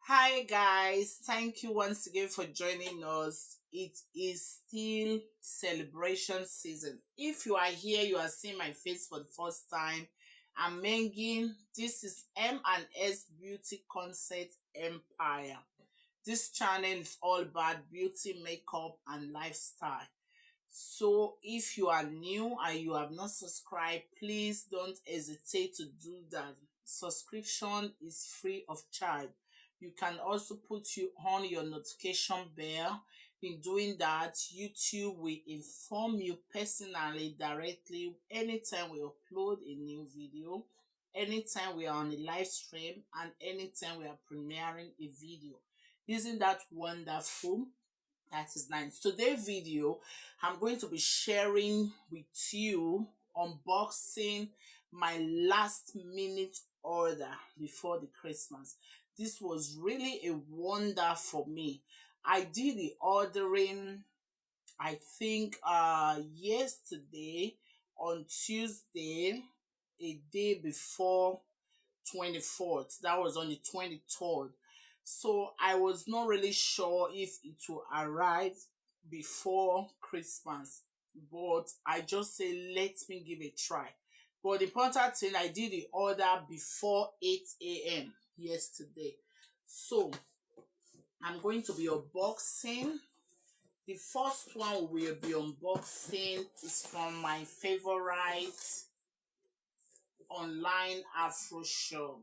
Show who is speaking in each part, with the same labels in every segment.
Speaker 1: Hi guys, thank you once again for joining us. It is still celebration season. If you are here, you are seeing my face for the first time. I'm Mengin. This is M&S Beauty Concept Empire. This channel is all about beauty, makeup, and lifestyle. So if you are new and you have not subscribed, please don't hesitate to do that. Subscription is free of charge. You can also put you on your notification bell. In doing that, YouTube will inform you personally directly anytime we upload a new video, anytime we are on a live stream, and anytime we are premiering a video. Isn't that wonderful? That is nice. Today's video, I'm going to be sharing with you unboxing my last minute order before the Christmas. This was really a wonder for me. I did the ordering, I think yesterday on Tuesday, a day before 24th. That was on the 23rd. So I was not really sure if it will arrive before Christmas, but I just say let me give it a try. But the important thing, I did the order before 8 a.m. yesterday. So I'm going to be unboxing. The first one we'll be unboxing is from my favorite online Afro shop.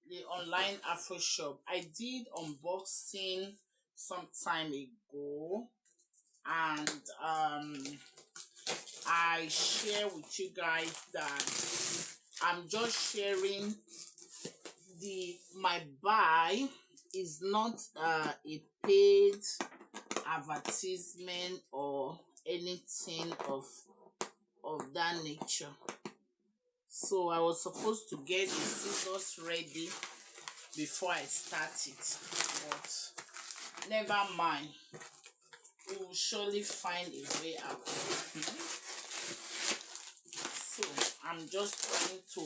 Speaker 1: The online Afro shop. I did unboxing some time ago, and I share with you guys that I'm just sharing my buy is not a paid advertisement or anything of that nature. So I was supposed to get the scissors ready before I start it, but never mind. We will surely find a way out. So I'm just trying to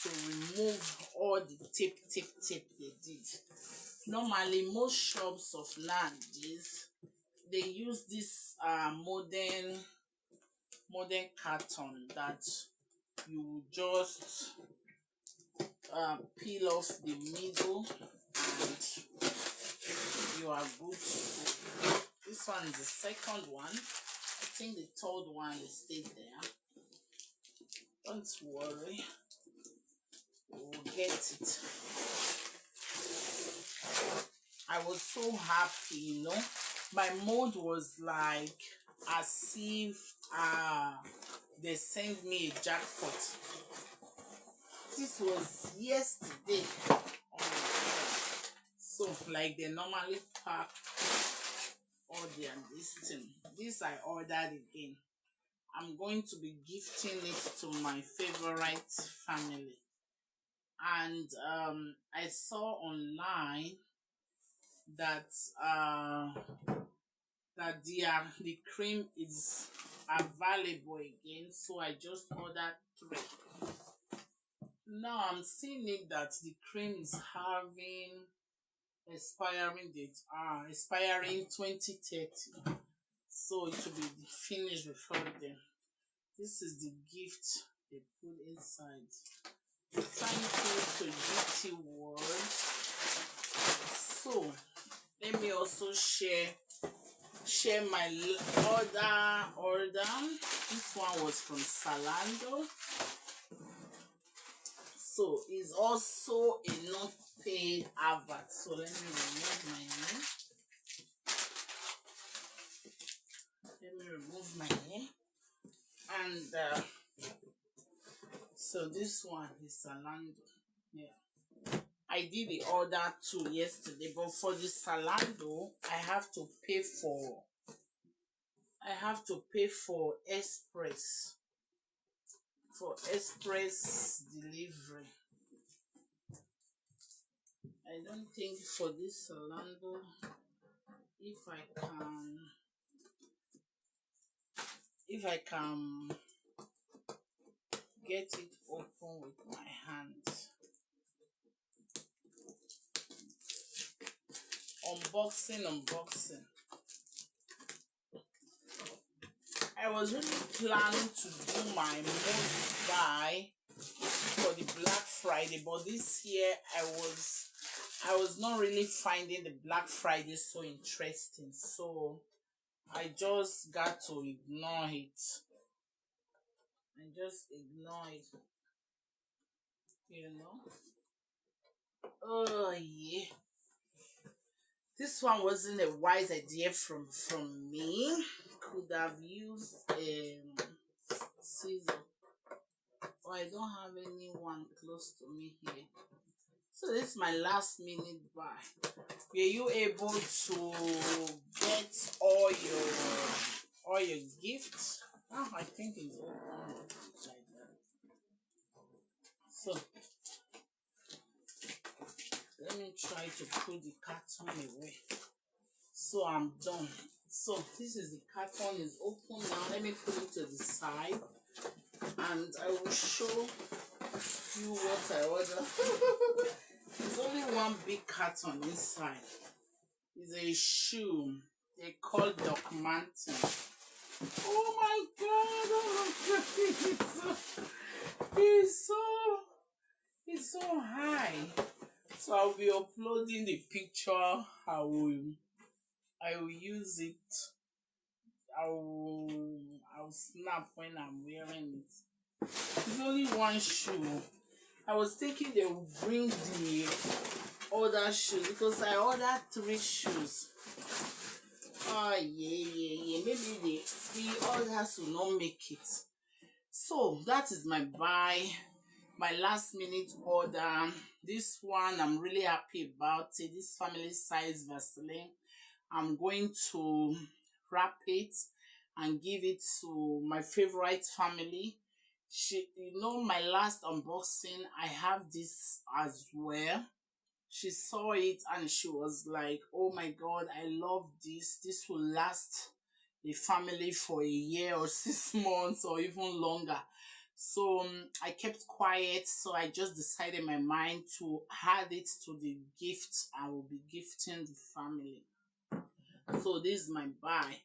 Speaker 1: remove all the tape they did. Normally, most shops of nowadays they use this modern carton that you just peel off the middle and you are good to go. This one is the second one. I think the third one is still there. Don't worry, we'll get it. I was so happy, my mood was like as if they sent me a jackpot. This was yesterday. Oh my God. So like they normally pack all their this thing. This I ordered again. I'm going to be gifting it to my favorite family. And I saw online that the cream is available again, so I just ordered 3. Now I'm seeing it that the cream is having expiring date, expiring 2030, so it will be finished before then. This is the gift they put inside. Thank you to GT World. So let me also share my order. This one was from Zalando. So it's also a not paid advert. So let me remove my name. And so this one is Zalando. Yeah. I did the order too yesterday, but for the Zalando, I have to pay for express delivery. I don't think for this Zalando, if I can get it open with my hands. unboxing. I was really planning to do my most buy for the Black Friday, but this year I was not really finding the Black Friday so interesting, so I just got to ignore it. You know. Oh yeah. This one wasn't a wise idea from me. Could have used scissor. Oh, I don't have anyone close to me here. So this is my last minute buy. Were you able to get all your gifts? Oh, I think it's all done like that. So let me try to put the carton away. So I'm done. So this is the carton is open now. Let me put it to the side and I will show you what I ordered. There's only one big carton inside. It's a shoe. They call Doc Marten. Oh my god! Oh my god! It's so high. So I'll be uploading the picture. I will use it. I'll snap when I'm wearing it. It's only one shoe. I was thinking they would bring the other shoes because I ordered 3 shoes. Oh yeah. Maybe the others will not make it. So that is my buy, my last minute order. This one I'm really happy about it. This family size Vaseline. I'm going to wrap it and give it to my favorite family. My last unboxing, I have this as well. She saw it and she was like, oh my god, I love this will last the family for a year or 6 months or even longer. So I kept quiet, so I just decided in my mind to add it to the gift I will be gifting the family. So this is my buy.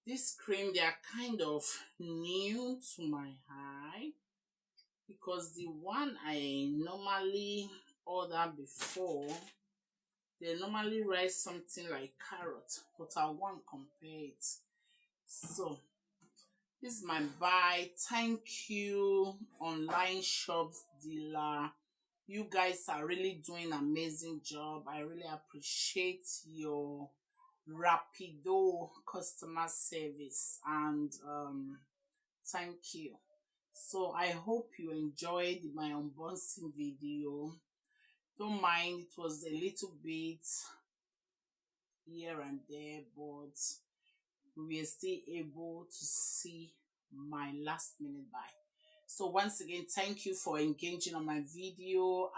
Speaker 1: This cream, they are kind of new to my eye because the one I normally order before, they normally write something like carrot, but I won't compare it. So this is my buy. Thank you, online shops dealer. You guys are really doing an amazing job. I really appreciate your rapido customer service and thank you. So I hope you enjoyed my unboxing video. Don't mind, it was a little bit here and there, but we were still able to see my last minute buy. So once again, thank you for engaging on my video.